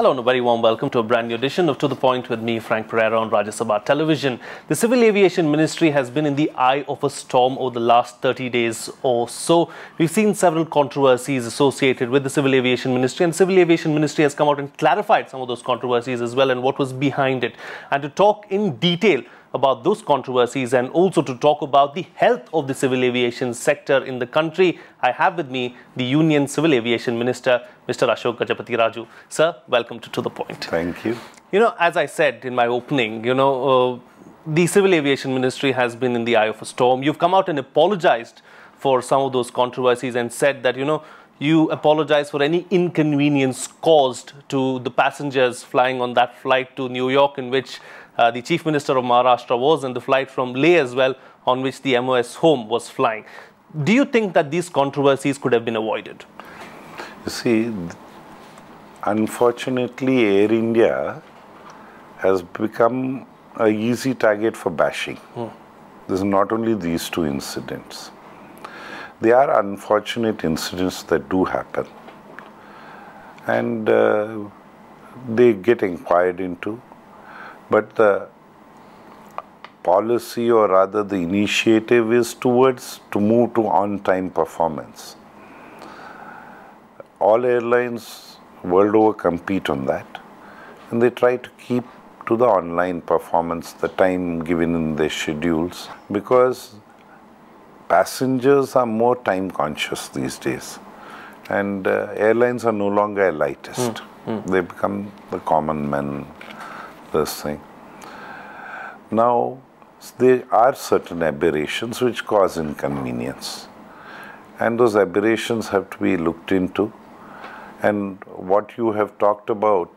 Hello and a very warm welcome to a brand new edition of To The Point with me, Frank Pereira, on Rajya Sabha Television. The Civil Aviation Ministry has been in the eye of a storm over the last 30 days or so. We've seen several controversies associated with the Civil Aviation Ministry, and the Civil Aviation Ministry has come out and clarified some of those controversies as well and what was behind it. And to talk in detail about those controversies and also to talk about the health of the civil aviation sector in the country, I have with me the Union Civil Aviation Minister, Mr. Ashok Gajapathi Raju. Sir, welcome to The Point. Thank you. As I said in my opening, the Civil Aviation Ministry has been in the eye of a storm. You've come out and apologized for some of those controversies and said that, you apologize for any inconvenience caused to the passengers flying on that flight to New York, in which the Chief Minister of Maharashtra was, and the flight from Leh as well, on which the MOS home was flying. Do you think that these controversies could have been avoided? You see, unfortunately, Air India has become an easy target for bashing. There's not only these two incidents. There are unfortunate incidents that do happen, and they get inquired into. But the policy, or rather the initiative, is towards to move to on-time performance. All airlines world over compete on that, and they try to keep to the online performance, the time given in their schedules, because passengers are more time conscious these days, and airlines are no longer elitist. They become the common men. This thing. Now, there are certain aberrations which cause inconvenience, and those aberrations have to be looked into, and what you have talked about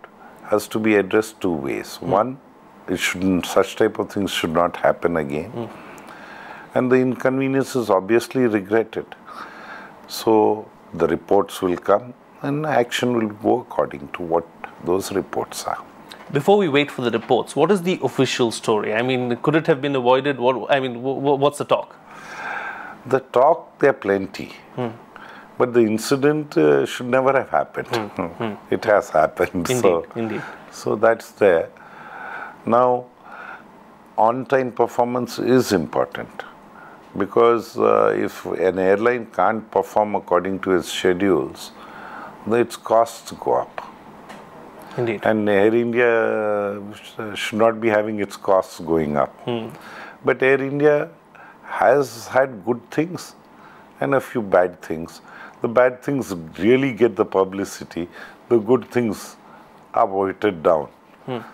has to be addressed two ways. One, such type of things should not happen again, and the inconvenience is obviously regretted. So the reports will come and action will go according to what those reports are. Before we wait for the reports, what is the official story? I mean, could it have been avoided? What's the talk? The talk, there are plenty. But the incident should never have happened. It has happened. Indeed. So that's there. Now, on-time performance is important, because if an airline can't perform according to its schedules, its costs go up. Indeed. And Air India should not be having its costs going up. But Air India has had good things and a few bad things. The bad things really get the publicity. The good things are weighted down.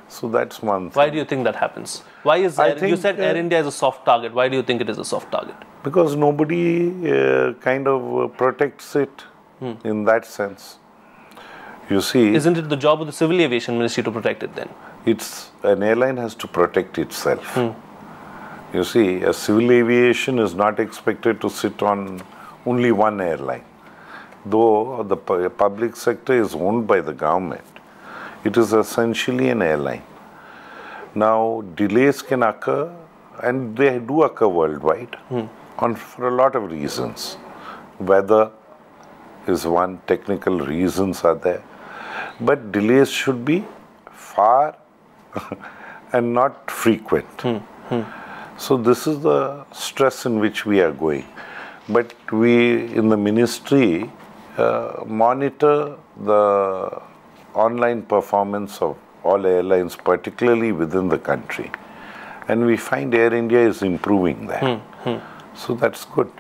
So that's one thing. Why do you think that happens? Why is you said Air India is a soft target. Why do you think it is a soft target? Because nobody kind of protects it in that sense. You see, isn't it the job of the Civil Aviation Ministry to protect it then? An airline has to protect itself. You see, a civil aviation is not expected to sit on only one airline. Though the public sector is owned by the government, it is essentially an airline. Now, delays can occur, and they do occur worldwide, for a lot of reasons. Weather is one, technical reasons are there. But delays should be far and not frequent. So this is the stress in which we are going. But we in the ministry monitor the online performance of all airlines, particularly within the country. And we find Air India is improving there. So that's good.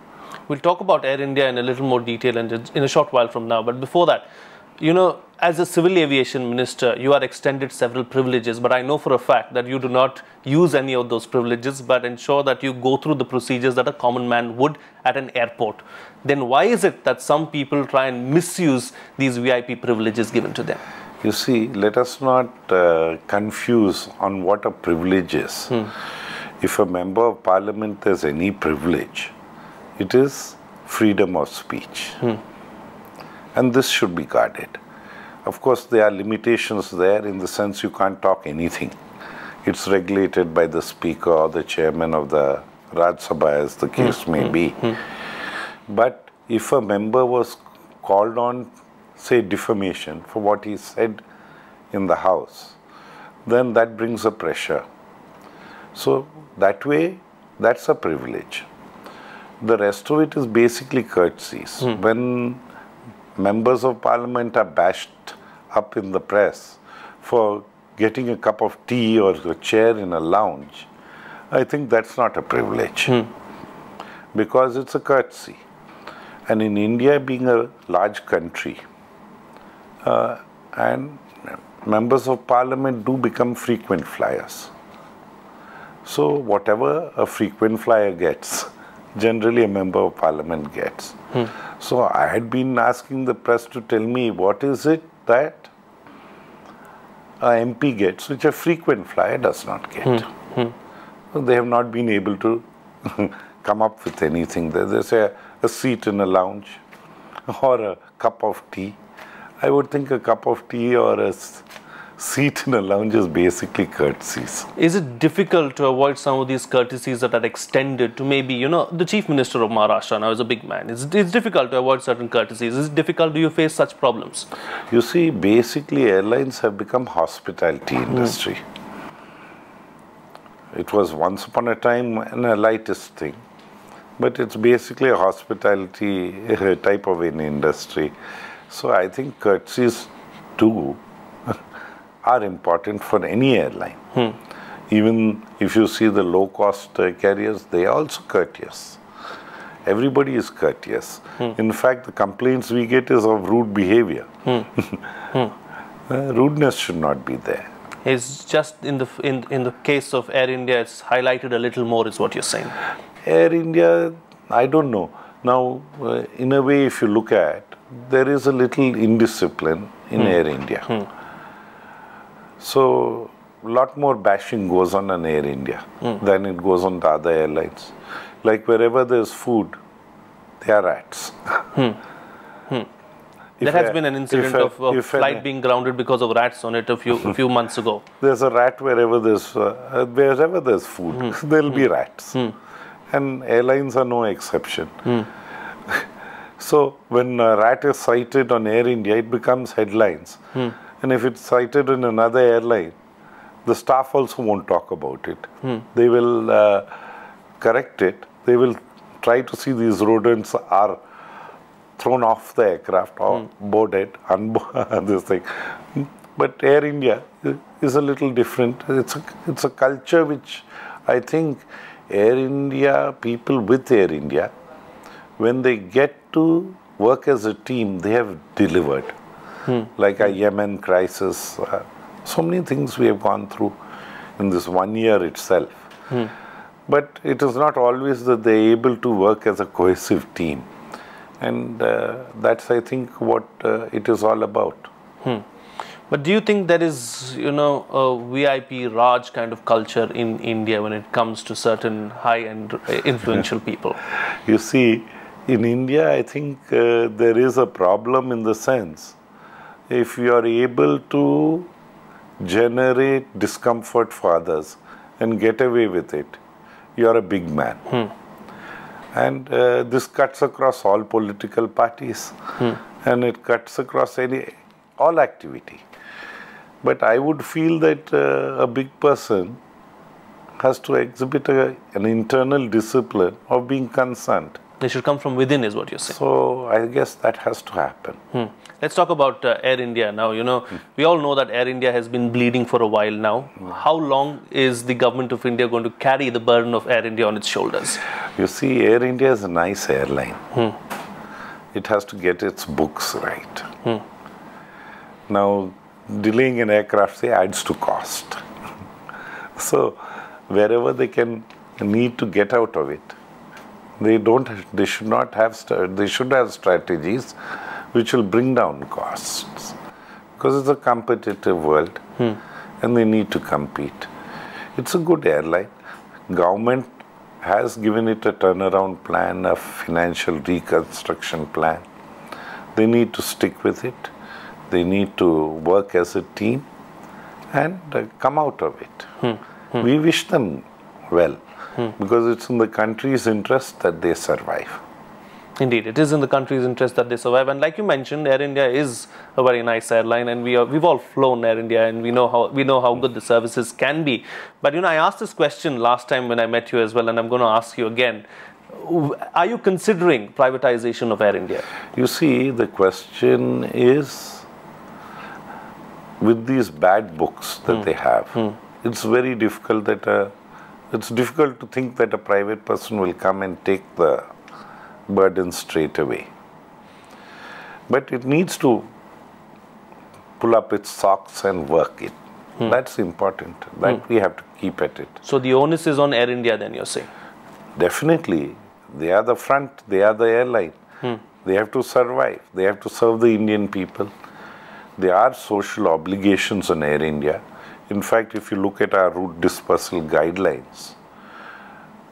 We'll talk about Air India in a little more detail in a short while from now. But before that, as a civil aviation minister, you are extended several privileges, but I know for a fact that you do not use any of those privileges, but ensure that you go through the procedures that a common man would at an airport. Then why is it that some people try and misuse these VIP privileges given to them? You see, let us not confuse on what a privilege is. If a member of parliament has any privilege, it is freedom of speech. And this should be guarded. Of course, there are limitations there in the sense you can't talk anything. It's regulated by the speaker or the chairman of the Rajya Sabha, as the case may be. But if a member was called on, say, defamation for what he said in the house, then that brings a pressure. So that way, that's a privilege. The rest of it is basically courtesies. When members of parliament are bashed up in the press for getting a cup of tea or a chair in a lounge, I think that's not a privilege because it's a courtesy. And in India being a large country, and members of parliament do become frequent flyers. So whatever a frequent flyer gets, generally a member of parliament gets. So I had been asking the press to tell me what is it that a MP gets, which a frequent flyer does not get. So they have not been able to come up with anything. They say a seat in a lounge or a cup of tea. I would think a cup of tea or a seat in a lounge is basically courtesies. Is it difficult to avoid some of these courtesies that are extended to maybe, you know, the Chief Minister of Maharashtra now is a big man. It's difficult to avoid certain courtesies. Is it difficult? Do you face such problems? You see, basically airlines have become hospitality industry. It was once upon a time an elitist thing, but it's basically a hospitality type of an industry. So I think courtesies too are important for any airline. Even if you see the low-cost carriers, they are also courteous. Everybody is courteous. In fact, the complaints we get is of rude behavior. Rudeness should not be there. It's just in the case of Air India, it's highlighted a little more, is what you're saying. Air India, I don't know. Now, in a way, if you look at, there is a little indiscipline in Air India. So, a lot more bashing goes on Air India than it goes on the other airlines. Like wherever there's food, there are rats. There has been an incident of a flight being grounded because of rats on it a few months ago. There's a rat wherever there's food, there'll be rats. And airlines are no exception. So when a rat is sighted on Air India, it becomes headlines. And if it's sighted in another airline, the staff also won't talk about it. They will correct it. They will try to see these rodents are thrown off the aircraft or boarded, this thing. But Air India is a little different. It's a culture which I think Air India, people with Air India, when they get to work as a team, they have delivered. Like a Yemen crisis, so many things we have gone through in this 1 year itself. But it is not always that they are able to work as a cohesive team. And that's, I think, what it is all about. But do you think there is, you know, a VIP Raj kind of culture in India when it comes to certain high-end influential people? You see, in India, I think there is a problem in the sense, if you are able to generate discomfort for others and get away with it, you are a big man. And this cuts across all political parties and it cuts across all activity. But I would feel that a big person has to exhibit an internal discipline of being concerned. They should come from within, is what you're saying. So I guess that has to happen. Let's talk about Air India now. You know, we all know that Air India has been bleeding for a while now. How long is the government of India going to carry the burden of Air India on its shoulders? You see, Air India is a nice airline. It has to get its books right. Now, delaying an aircraft, say, adds to cost. So, wherever they need to get out of it, they should have strategies which will bring down costs. Because it's a competitive world and they need to compete. It's a good airline. Government has given it a turnaround plan, a financial reconstruction plan. They need to stick with it. They need to work as a team and come out of it. We wish them well because it's in the country's interest that they survive. Indeed, it is in the country's interest that they survive. And like you mentioned, Air India is a very nice airline, and we've all flown Air India, and we know how good the services can be. But I asked this question last time when I met you as well, and I'm going to ask you again. Are you considering privatization of Air India? You see, the question is, with these bad books that they have, it's very difficult that it's difficult to think that a private person will come and take the burden straight away. But it needs to pull up its socks and work it. That's important. That we have to keep at it. So the onus is on Air India then, you're saying? Definitely. They are the front. They are the airline. They have to survive. They have to serve the Indian people. There are social obligations on Air India. In fact, if you look at our route dispersal guidelines,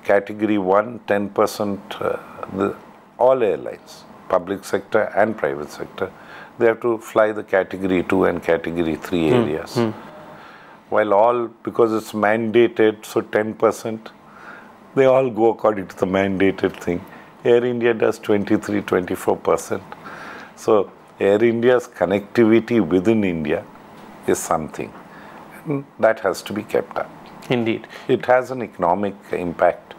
Category 1, 10%, all airlines, public sector and private sector, they have to fly the Category 2 and Category 3 areas. While all, because it's mandated, so 10%, they all go according to the mandated thing. Air India does 23, 24%. So Air India's connectivity within India is something. And that has to be kept up. Indeed. It has an economic impact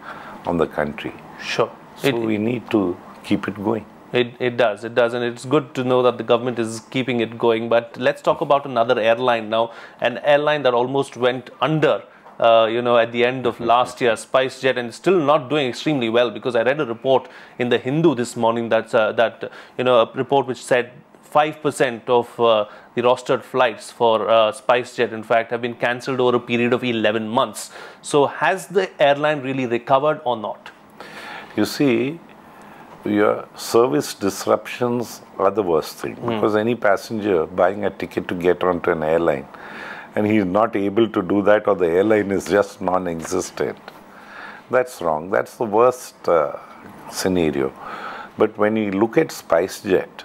on the country. Sure. So we need to keep it going. It does, and it's good to know that the government is keeping it going. But let's talk about another airline now, an airline that almost went under at the end of last year, SpiceJet, and still not doing extremely well, because I read a report in the Hindu this morning a report which said 5% of the rostered flights for SpiceJet, in fact, have been cancelled over a period of 11 months. So has the airline really recovered or not? You see, your service disruptions are the worst thing, because any passenger buying a ticket to get onto an airline, and he is not able to do that, or the airline is just non-existent, that's wrong. That's the worst scenario. But when you look at SpiceJet,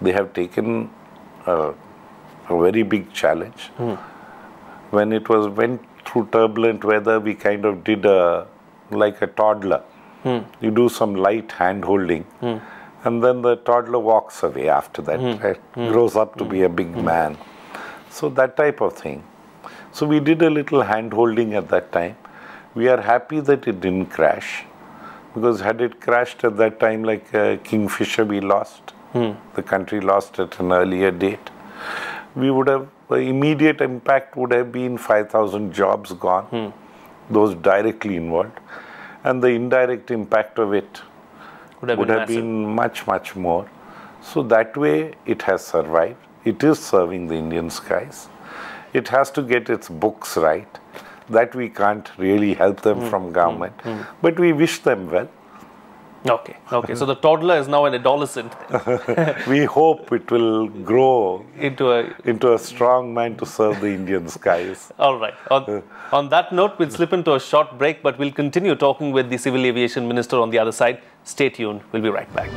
they have taken a very big challenge. When it went through turbulent weather, we kind of did like a toddler. You do some light hand-holding, and then the toddler walks away after that. Right? Grows up to be a big man. So that type of thing. So we did a little hand-holding at that time. We are happy that it didn't crash, because had it crashed at that time, like Kingfisher, we lost. The country lost at an earlier date. We would have, the immediate impact would have been 5,000 jobs gone, those directly involved. And the indirect impact of it would have been much, much more. So that way it has survived. It is serving the Indian skies. It has to get its books right. That we can't really help them from government. But we wish them well. Okay. So the toddler is now an adolescent. We hope it will grow into a strong man to serve the Indian skies. All right. On that note, we'll slip into a short break, but we'll continue talking with the Civil Aviation Minister on the other side. Stay tuned. We'll be right back.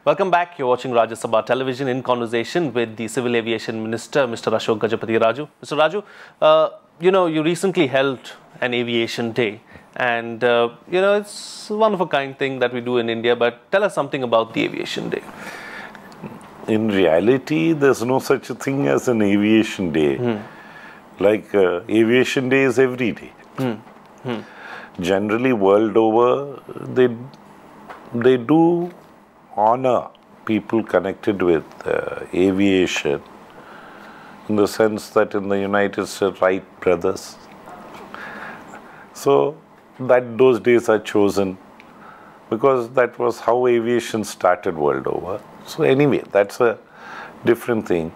Welcome back. You're watching Rajya Sabha Television, in conversation with the Civil Aviation Minister, Mr. Ashok Gajapathi Raju. Mr. Raju, you recently held an aviation day, and it's one of a kind thing that we do in India, but tell us something about the aviation day. In reality, there's no such a thing as an aviation day. Like aviation day is every day. Generally, world over, they do honor people connected with aviation, in the sense that in the United States, Wright brothers. So that those days are chosen because that was how aviation started world over. So anyway, that's a different thing.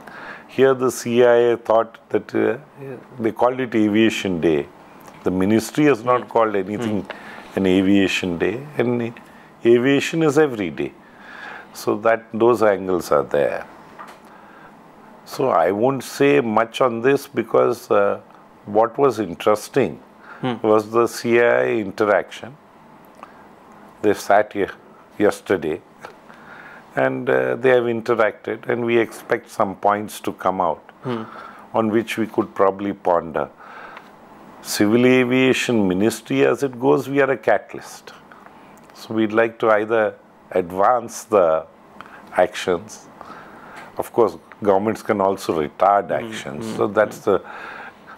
Here the CIA thought that they called it Aviation Day. The ministry has not called anything an aviation day, and aviation is every day. So that those angles are there. So I won't say much on this, because what was interesting was the CIA interaction. They sat here yesterday, and they have interacted, and we expect some points to come out on which we could probably ponder. Civil Aviation Ministry, as it goes, we are a catalyst. So we'd like to either advance the actions. Of course, governments can also retard actions. So that's the.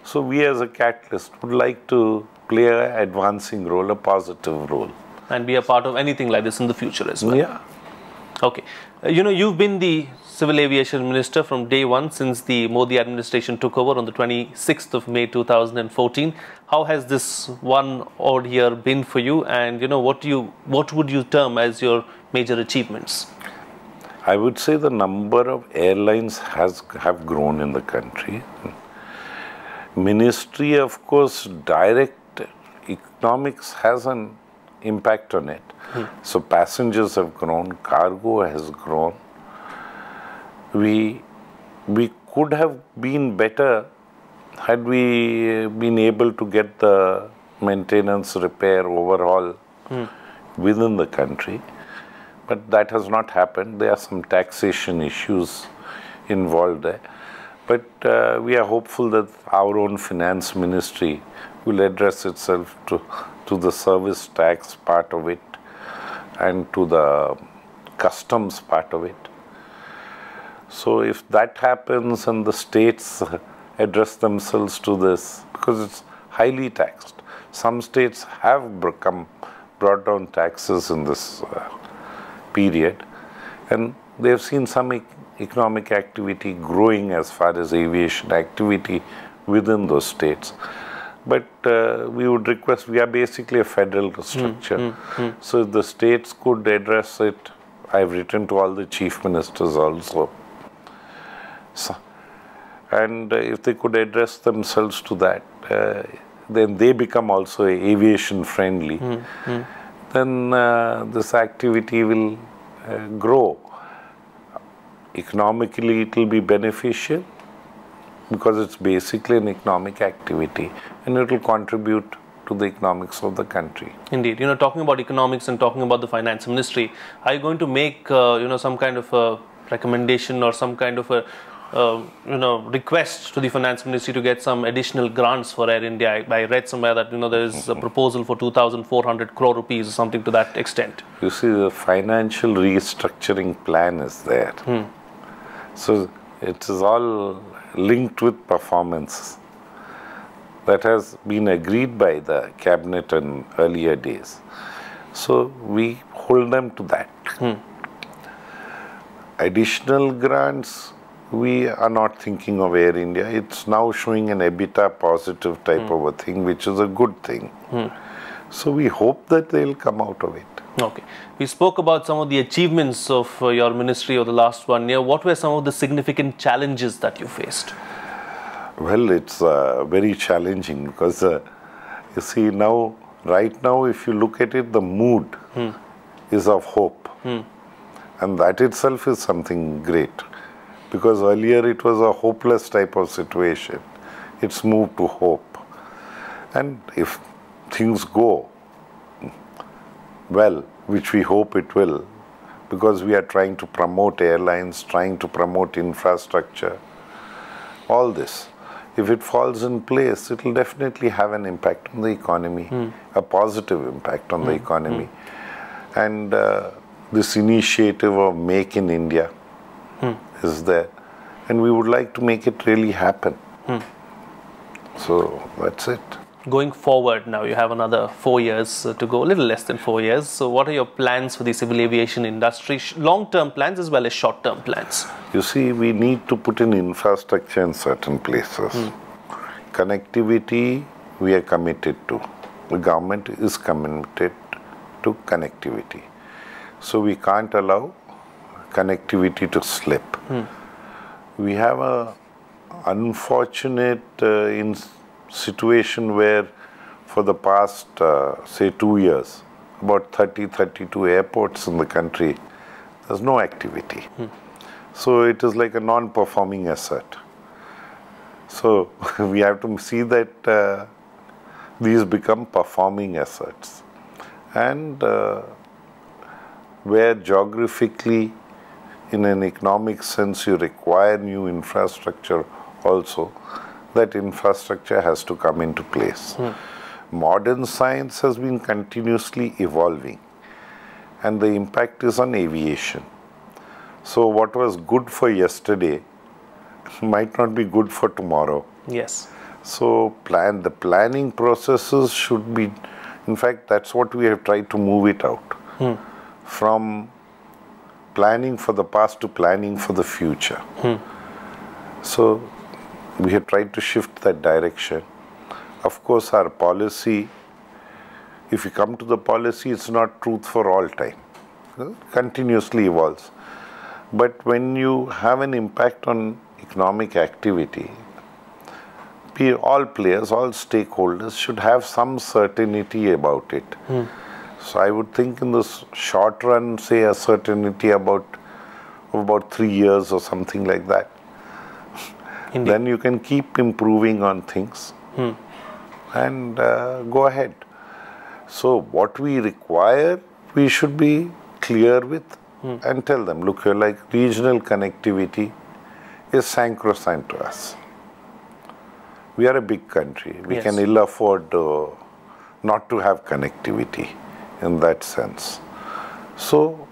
So we as a catalyst would like to play an advancing role, a positive role. And be a part of anything like this in the future as well. Yeah. Okay. You've been the Civil Aviation Minister from day one since the Modi administration took over on the 26th of May 2014. How has this one odd year been for you? And what would you term as your major achievements? I would say the number of airlines have grown in the country. Ministry, of course, direct economics has an impact on it. So passengers have grown, cargo has grown. We could have been better had we been able to get the maintenance, repair, overhaul within the country. But that has not happened. There are some taxation issues involved there. But we are hopeful that our own finance ministry will address itself to the service tax part of it and to the customs part of it. So if that happens and the states address themselves to this, because it's highly taxed. Some states have brought down taxes in this period, and they've seen some economic activity growing as far as aviation activity within those states. But we would request, we are basically a federal structure, so if the states could address it, I've written to all the chief ministers also. So, and if they could address themselves to that, then they become also aviation friendly, then this activity will grow. Economically, it will be beneficial because it's basically an economic activity and it will contribute to the economics of the country. Indeed. Talking about economics and talking about the finance ministry, are you going to make, some kind of a recommendation or some kind of a request to the finance ministry to get some additional grants for Air India? I read somewhere that there is a proposal for 2,400 crore rupees or something to that extent. You see, the financial restructuring plan is there. So it is all linked with performance. That has been agreed by the cabinet in earlier days. So we hold them to that. Additional grants, we are not thinking of Air India. It's now showing an EBITDA positive type of a thing, which is a good thing. So we hope that they'll come out of it. Okay. We spoke about some of the achievements of your ministry over the last 1 year. What were some of the significant challenges that you faced? Well, it's very challenging because you see now, right now, if you look at it, the mood is of hope. And that itself is something great. Because earlier it was a hopeless type of situation. It's moved to hope. And if things go well, which we hope it will, because we are trying to promote airlines, trying to promote infrastructure, all this, if it falls in place, it will definitely have an impact on the economy, a positive impact on the economy. And this initiative of Make in India is there, and we would like to make it really happen. So that's it. Going forward now, you have another 4 years to go, a little less than 4 years. So what are your plans for the civil aviation industry, long-term plans as well as short-term plans? You see, we need to put in infrastructure in certain places. Connectivity, we are committed to. The government is committed to connectivity. So we can't allow connectivity to slip. We have a unfortunate situation where for the past, say 2 years, about 32 airports in the country, there's no activity. So it is like a non-performing asset. So we have to see that these become performing assets. And where geographically, in an economic sense, you require new infrastructure also, that infrastructure has to come into place. Modern science has been continuously evolving, and the impact is on aviation. So what was good for yesterday might not be good for tomorrow. Yes. So the planning processes should be, in fact, that's what we have tried to move it out. From planning for the past to planning for the future. So we have tried to shift that direction. Of course, our policy, if you come to the policy, it's not truth for all time. It continuously evolves. But when you have an impact on economic activity, all players, all stakeholders should have some certainty about it. So I would think in the short run, say a certainty about 3 years or something like that. Indeed. Then you can keep improving on things and go ahead. So what we require, we should be clear with and tell them, look here, like regional connectivity is sacrosanct to us. We are a big country. We can ill afford not to have connectivity in that sense. So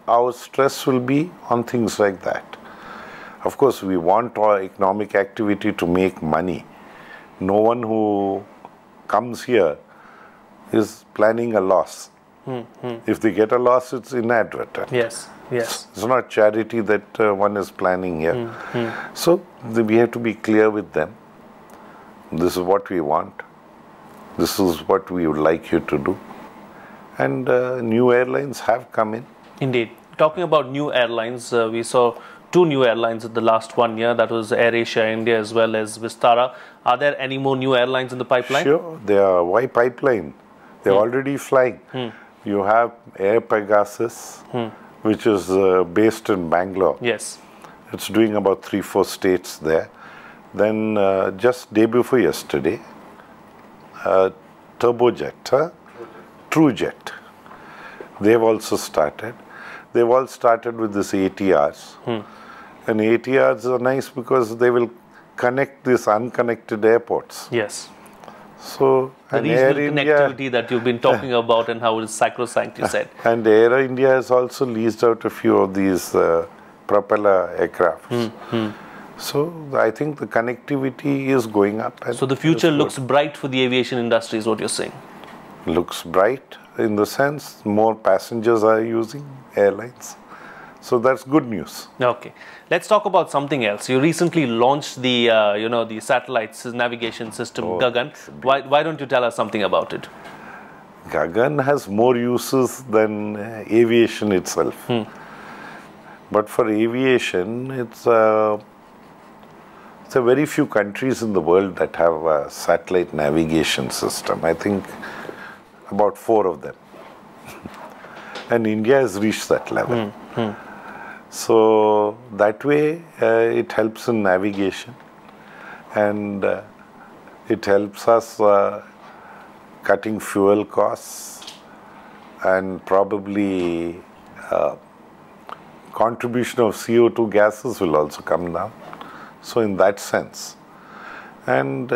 our stress will be on things like that. Of course, we want our economic activity to make money. No one who comes here is planning a loss. If they get a loss, it's inadvertent. Yes. It's not charity that one is planning here. So we have to be clear with them. This is what we want. This is what we would like you to do. And new airlines have come in. Indeed. Talking about new airlines, we saw 2 new airlines in the last 1 year. That was AirAsia India as well as Vistara. Are there any more new airlines in the pipeline? Sure. They are. Why pipeline? They're already flying. You have Air Pegasus, which is based in Bangalore. Yes. It's doing about 3-4 states there. Then just day before yesterday, Turbojet, TrueJet, they've also started. They've all started with this ATRs. And ATRs are nice because they will connect these unconnected airports. Yes. So, The regional connectivity that you've been talking about and how it is sacrosanct, you said. And Air India has also leased out a few of these propeller aircraft. So I think the connectivity is going up. So the future looks bright for the aviation industry is what you're saying. Looks bright in the sense more passengers are using airlines. So that's good news. Okay. Let's talk about something else. You recently launched the, the satellites navigation system, Gagan. Why don't you tell us something about it? Gagan has more uses than aviation itself. But for aviation, it's a very few countries in the world that have a satellite navigation system. I think about 4 of them. And India has reached that level. So that way it helps in navigation, and it helps us cutting fuel costs, and probably contribution of CO2 gases will also come down. So in that sense. And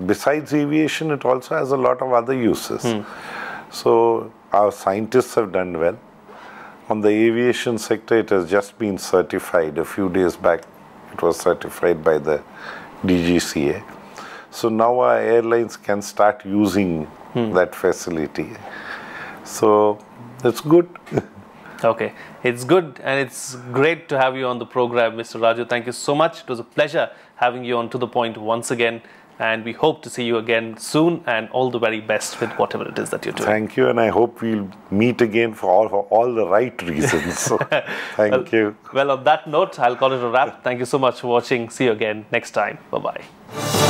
besides aviation, it also has a lot of other uses. So our scientists have done well. On the aviation sector, it has just been certified. A few days back, it was certified by the DGCA. So now our airlines can start using that facility. So it's good. Okay, it's good and it's great to have you on the program, Mr. Raju. Thank you so much. It was a pleasure having you on To The Point once again. And we hope to see you again soon, and all the very best with whatever it is that you're doing. Thank you, and I hope we'll meet again for all the right reasons. So, thank you. Well, on that note, I'll call it a wrap. Thank you so much for watching. See you again next time. Bye-bye.